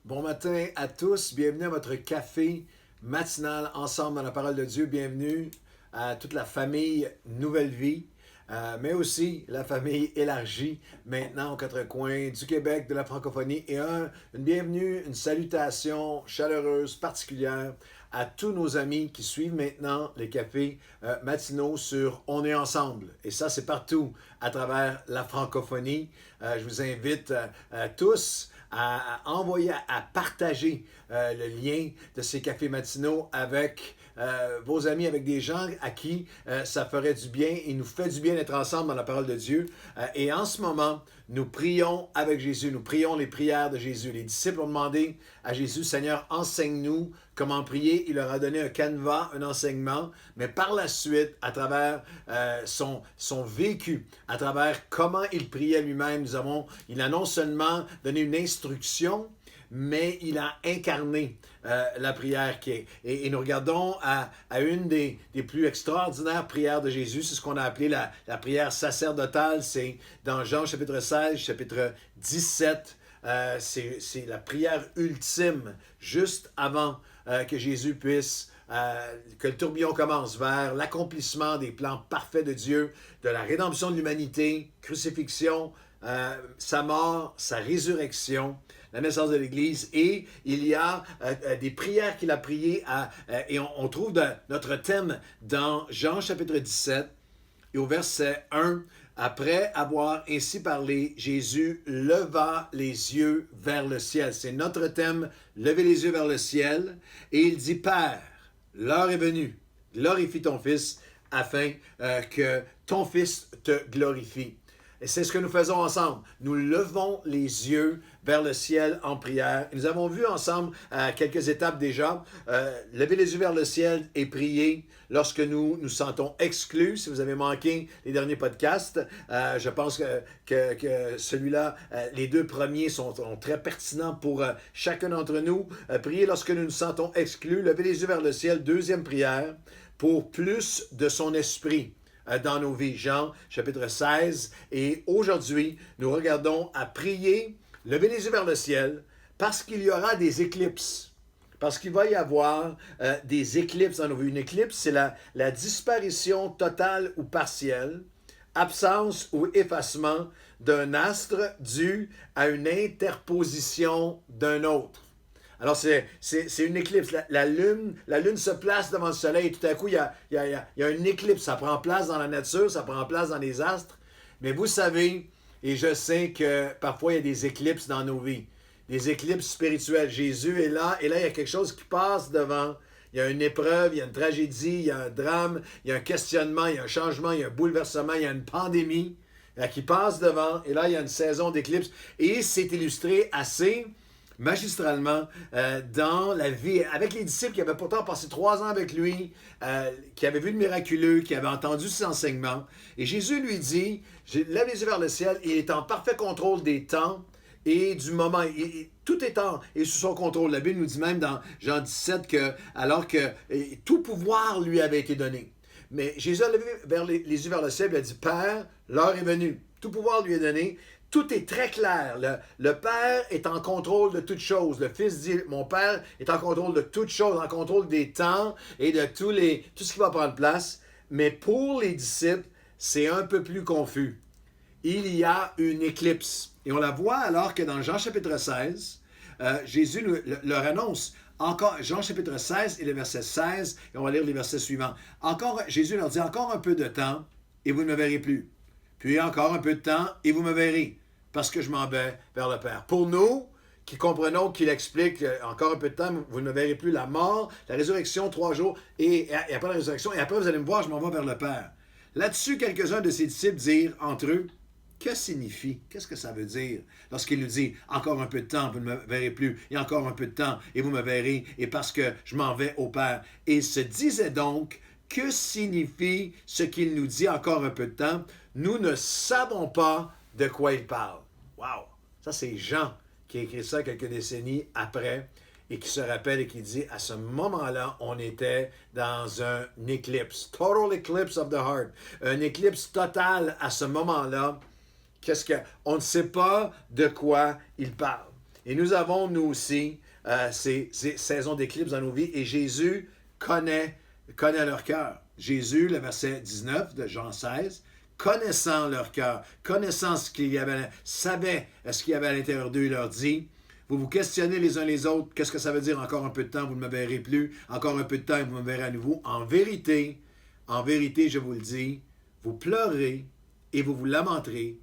Bon matin à tous, bienvenue à votre café matinal ensemble dans la parole de Dieu. Bienvenue à toute la famille Nouvelle Vie, mais aussi la famille élargie maintenant aux quatre coins du Québec, de la francophonie et une bienvenue, une salutation chaleureuse, particulière à tous nos amis qui suivent maintenant les cafés matinaux sur On est ensemble. Et ça, c'est partout à travers la francophonie. Je vous invite tous à envoyer, à partager le lien de ces cafés matinaux avec vos amis, avec des gens à qui ça ferait du bien. Il nous fait du bien d'être ensemble dans la parole de Dieu. Et en ce moment, nous prions avec Jésus, nous prions les prières de Jésus. Les disciples ont demandé à Jésus, Seigneur, enseigne-nous comment prier. Il leur a donné un canevas, un enseignement, mais par la suite, à travers son vécu, à travers comment il priait lui-même, il a non seulement donné une instruction, mais il a incarné la prière qui est. Et nous regardons à une des plus extraordinaires prières de Jésus, c'est ce qu'on a appelé la prière sacerdotale, c'est dans Jean chapitre 16, chapitre 17, c'est la prière ultime, juste avant que Jésus puisse, que le tourbillon commence vers l'accomplissement des plans parfaits de Dieu, de la rédemption de l'humanité, crucifixion, sa mort, sa résurrection, la naissance de l'Église, et il y a des prières qu'il a priées, et on trouve notre thème dans Jean chapitre 17, et au verset 1, après avoir ainsi parlé, Jésus leva les yeux vers le ciel. C'est notre thème, lever les yeux vers le ciel, et il dit, Père, l'heure est venue, glorifie ton Fils, afin que ton Fils te glorifie. Et c'est ce que nous faisons ensemble. Nous levons les yeux vers le ciel en prière. Et nous avons vu ensemble quelques étapes déjà. Lever les yeux vers le ciel et prier lorsque nous nous sentons exclus. Si vous avez manqué les derniers podcasts, je pense que celui-là, les deux premiers sont très pertinents pour chacun d'entre nous. Prier lorsque nous nous sentons exclus. Lever les yeux vers le ciel, deuxième prière, pour plus de son esprit dans nos vies. Jean, chapitre 16. Et aujourd'hui, nous regardons à prier, lever les yeux vers le ciel, parce qu'il y aura des éclipses. Parce qu'il va y avoir des éclipses dans nos vies. Une éclipse, c'est la disparition totale ou partielle, absence ou effacement d'un astre dû à une interposition d'un autre. Alors, c'est une éclipse. La lune se place devant le soleil et tout à coup, il y a une éclipse. Ça prend place dans la nature, ça prend place dans les astres. Mais vous savez, et je sais que parfois, il y a des éclipses dans nos vies. Des éclipses spirituelles. Jésus est là, et là, il y a quelque chose qui passe devant. Il y a une épreuve, il y a une tragédie, il y a un drame, il y a un questionnement, il y a un changement, il y a un bouleversement, il y a une pandémie qui passe devant. Et là, il y a une saison d'éclipse. Et c'est illustré assez magistralement dans la vie, avec les disciples qui avaient pourtant passé 3 ans avec lui, qui avaient vu le miraculeux, qui avaient entendu ses enseignements. Et Jésus lui dit, lève les yeux vers le ciel, il est en parfait contrôle des temps et du moment. Tout est sous son contrôle. La Bible nous dit même dans Jean 17 que, alors que tout pouvoir lui avait été donné. Mais Jésus a levé les yeux vers le ciel, il a dit, Père, l'heure est venue. Tout pouvoir lui est donné. Tout est très clair. Le Père est en contrôle de toutes choses. Le Fils dit, mon Père est en contrôle de toutes choses, en contrôle des temps et de tout ce qui va prendre place. Mais pour les disciples, c'est un peu plus confus. Il y a une éclipse. Et on la voit alors que dans Jean chapitre 16, Jésus leur annonce. Encore, Jean chapitre 16 et le verset 16, et on va lire les versets suivants. Jésus leur dit, encore un peu de temps et vous ne me verrez plus. Puis encore un peu de temps et vous me verrez, parce que je m'en vais vers le Père. Pour nous, qui comprenons qu'il explique encore un peu de temps, vous ne verrez plus la mort, la résurrection, 3 jours, et après la résurrection, et après vous allez me voir, je m'en vais vers le Père. Là-dessus, quelques-uns de ses disciples dirent entre eux, que signifie, qu'est-ce que ça veut dire lorsqu'il nous dit, encore un peu de temps, vous ne me verrez plus, et encore un peu de temps, et vous me verrez, et parce que je m'en vais au Père. Et ils se disaient donc, que signifie ce qu'il nous dit encore un peu de temps? Nous ne savons pas de quoi il parle. Wow! Ça, c'est Jean qui a écrit ça quelques décennies après et qui se rappelle et qui dit, à ce moment-là, on était dans un éclipse. Total eclipse of the heart. Un éclipse total à ce moment-là. On ne sait pas de quoi il parle. Et nous avons, nous aussi, ces saisons d'éclipse dans nos vies. Et Jésus connaît leur cœur. Jésus, le verset 19 de Jean 16, connaissant leur cœur, connaissant ce qu'il y avait, savait ce qu'il y avait à l'intérieur d'eux, il leur dit, vous vous questionnez les uns les autres, qu'est-ce que ça veut dire encore un peu de temps, vous ne me verrez plus, encore un peu de temps et vous me verrez à nouveau. En vérité, je vous le dis, vous pleurerez et vous vous lamenterez,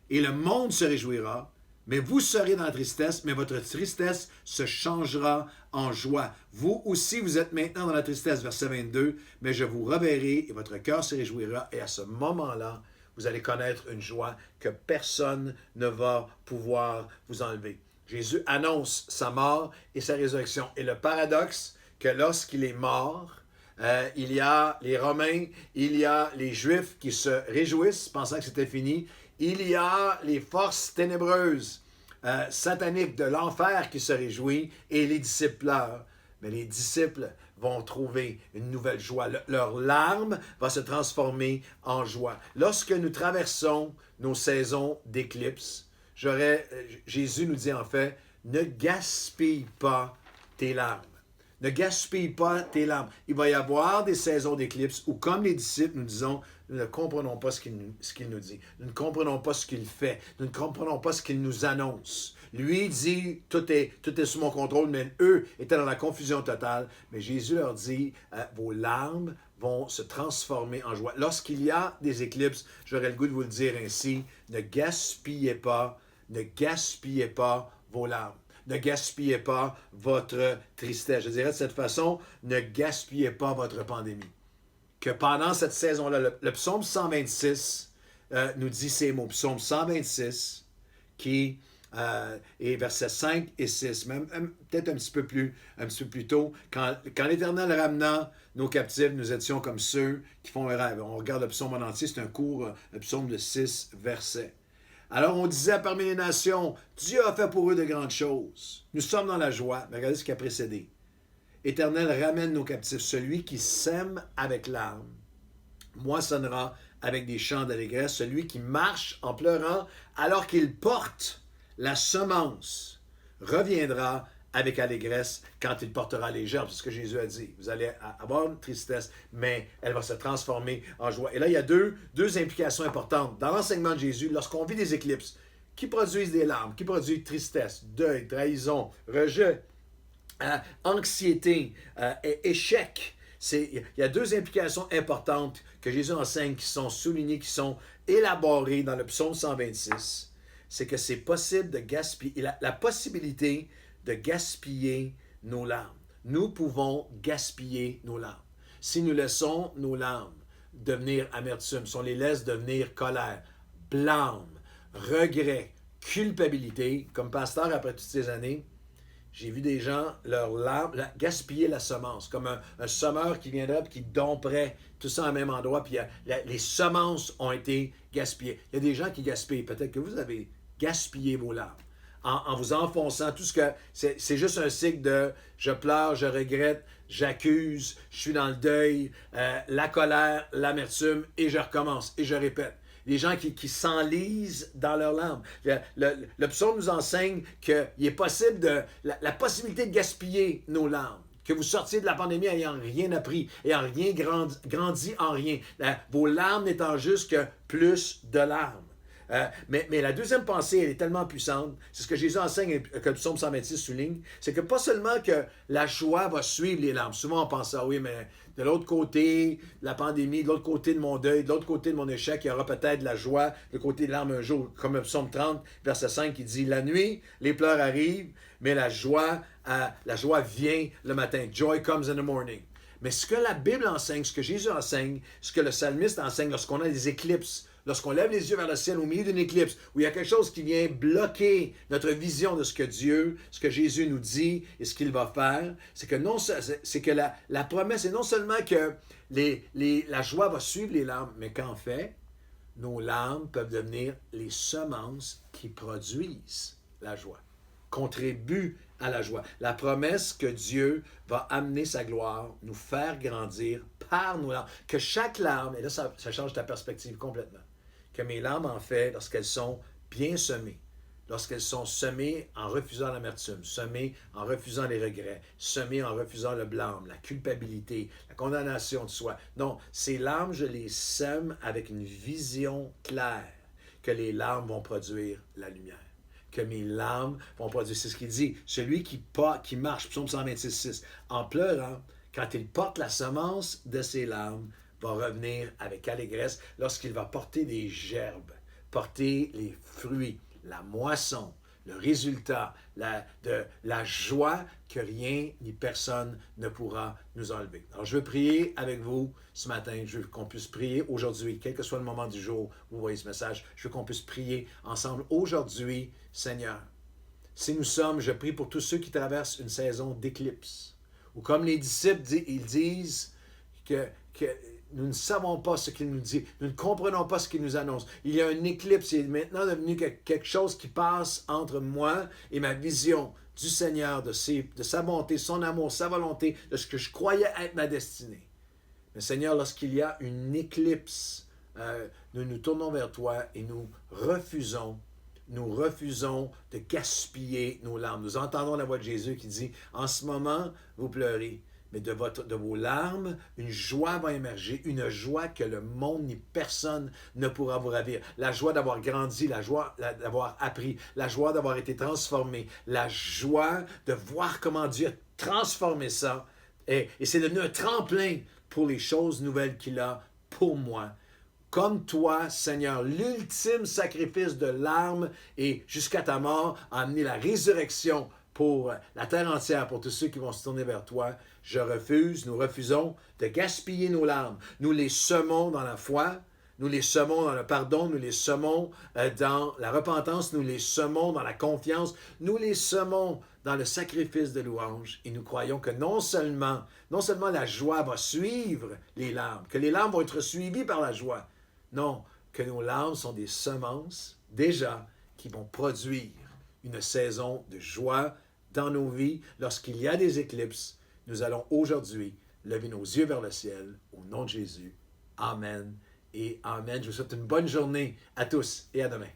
et le monde se réjouira, mais vous serez dans la tristesse, mais votre tristesse se changera en joie. Vous aussi, vous êtes maintenant dans la tristesse, verset 22, mais je vous reverrai et votre cœur se réjouira. Et à ce moment-là, vous allez connaître une joie que personne ne va pouvoir vous enlever. Jésus annonce sa mort et sa résurrection. Et le paradoxe, que lorsqu'il est mort, il y a les Romains, il y a les Juifs qui se réjouissent, pensant que c'était fini. Il y a les forces ténébreuses, sataniques de l'enfer qui se réjouissent et les disciples pleurent. Mais les disciples vont trouver une nouvelle joie. Leur larme va se transformer en joie. Lorsque nous traversons nos saisons d'éclipse, Jésus nous dit en fait, ne gaspille pas tes larmes. Ne gaspille pas tes larmes. Il va y avoir des saisons d'éclipse où, comme les disciples, nous disons, nous ne comprenons pas ce qu'il nous dit. Nous ne comprenons pas ce qu'il fait. Nous ne comprenons pas ce qu'il nous annonce. Lui dit, tout est sous mon contrôle, mais eux étaient dans la confusion totale. Mais Jésus leur dit, vos larmes vont se transformer en joie. Lorsqu'il y a des éclipses, j'aurais le goût de vous le dire ainsi, ne gaspillez pas vos larmes. Ne gaspillez pas votre tristesse. Je dirais de cette façon, ne gaspillez pas votre pandémie. Que pendant cette saison-là, le psaume 126 nous dit ces mots. Psaume 126 qui est versets 5 et 6, même peut-être un petit peu plus tôt. Quand l'Éternel ramena nos captifs, nous étions comme ceux qui font un rêve. On regarde le psaume en entier, c'est un court psaume de 6 versets. Alors on disait parmi les nations, Dieu a fait pour eux de grandes choses. Nous sommes dans la joie. Mais regardez ce qui a précédé. Éternel, ramène nos captifs. Celui qui sème avec larmes moissonnera avec des chants d'allégresse. Celui qui marche en pleurant alors qu'il porte la semence reviendra avec allégresse quand il portera les gerbes. C'est ce que Jésus a dit. Vous allez avoir une tristesse, mais elle va se transformer en joie. Et là, il y a deux implications importantes. Dans l'enseignement de Jésus, lorsqu'on vit des éclipses qui produisent des larmes, qui produisent tristesse, deuil, trahison, rejet, anxiété, échec, il y a deux implications importantes que Jésus enseigne, qui sont soulignées, qui sont élaborées dans le psaume 126. C'est que c'est possible de gaspiller, la possibilité de gaspiller nos larmes. Nous pouvons gaspiller nos larmes. Si nous laissons nos larmes devenir amertume, si on les laisse devenir colère, blâme, regret, culpabilité, comme pasteur après toutes ces années, j'ai vu des gens, leurs larmes, gaspiller la semence, comme un semeur qui viendrait et qui domperait tout ça au même endroit, puis les semences ont été gaspillées. Il y a des gens qui gaspillent. Peut-être que vous avez gaspillé vos larmes. En vous enfonçant, tout ce que... C'est juste un cycle de je pleure, je regrette, j'accuse, je suis dans le deuil, la colère, l'amertume, et je recommence, et je répète. Les gens qui s'enlisent dans leurs larmes. Le psaume nous enseigne qu'il est possible la possibilité de gaspiller nos larmes. Que vous sortiez de la pandémie ayant rien appris, ayant rien grandi en rien. Vos larmes n'étant juste que plus de larmes. Mais la deuxième pensée, elle est tellement puissante, c'est ce que Jésus enseigne et que le psaume 126 souligne, c'est que pas seulement que la joie va suivre les larmes. Souvent on pense ça, oui, mais de l'autre côté de la pandémie, de l'autre côté de mon deuil, de l'autre côté de mon échec, il y aura peut-être de la joie, le côté de larmes un jour, comme le psaume 30, verset 5, qui dit « La nuit, les pleurs arrivent, mais la joie vient le matin. Joy comes in the morning. » Mais ce que la Bible enseigne, ce que Jésus enseigne, ce que le psalmiste enseigne lorsqu'on a des éclipses, lorsqu'on lève les yeux vers le ciel au milieu d'une éclipse, où il y a quelque chose qui vient bloquer notre vision de ce que Jésus nous dit et ce qu'il va faire, c'est que la promesse est non seulement que la joie va suivre les larmes, mais qu'en fait, nos larmes peuvent devenir les semences qui produisent la joie, contribuent à la joie. La promesse que Dieu va amener sa gloire, nous faire grandir par nos larmes. Que chaque larme, et là ça change ta perspective complètement, que mes larmes en fait, lorsqu'elles sont bien semées, lorsqu'elles sont semées en refusant l'amertume, semées en refusant les regrets, semées en refusant le blâme, la culpabilité, la condamnation de soi. Non, ces larmes, je les sème avec une vision claire que les larmes vont produire la lumière. Que mes larmes vont produire. C'est ce qu'il dit. Celui qui marche, psaume 126, en pleurant, quand il porte la semence de ses larmes, va revenir avec allégresse lorsqu'il va porter des gerbes, porter les fruits, la moisson, le résultat, la joie que rien ni personne ne pourra nous enlever. Alors, je veux prier avec vous ce matin. Je veux qu'on puisse prier aujourd'hui, quel que soit le moment du jour où vous voyez ce message. Je veux qu'on puisse prier ensemble aujourd'hui, Seigneur. Si nous sommes, je prie pour tous ceux qui traversent une saison d'éclipse, ou comme les disciples, ils disent que nous ne savons pas ce qu'il nous dit, nous ne comprenons pas ce qu'il nous annonce. Il y a un éclipse, il est maintenant devenu quelque chose qui passe entre moi et ma vision du Seigneur, de sa bonté, son amour, sa volonté, de ce que je croyais être ma destinée. Mais Seigneur, lorsqu'il y a une éclipse, nous nous tournons vers toi et nous refusons de gaspiller nos larmes. Nous entendons la voix de Jésus qui dit, en ce moment, vous pleurez, mais de vos larmes, une joie va émerger, une joie que le monde ni personne ne pourra vous ravir. La joie d'avoir grandi, la joie d'avoir appris, la joie d'avoir été transformé, la joie de voir comment Dieu a transformé ça. Et c'est devenu un tremplin pour les choses nouvelles qu'il a pour moi. Comme toi, Seigneur, l'ultime sacrifice de larmes et jusqu'à ta mort a amené la résurrection pour la terre entière, pour tous ceux qui vont se tourner vers toi. Nous refusons de gaspiller nos larmes. Nous les semons dans la foi, nous les semons dans le pardon, nous les semons dans la repentance, nous les semons dans la confiance, nous les semons dans le sacrifice de louange. Et nous croyons que non seulement la joie va suivre les larmes, que les larmes vont être suivies par la joie. Non, que nos larmes sont des semences, déjà, qui vont produire une saison de joie dans nos vies. Lorsqu'il y a des éclipses, nous allons aujourd'hui lever nos yeux vers le ciel, au nom de Jésus. Amen et Amen. Je vous souhaite une bonne journée à tous et à demain.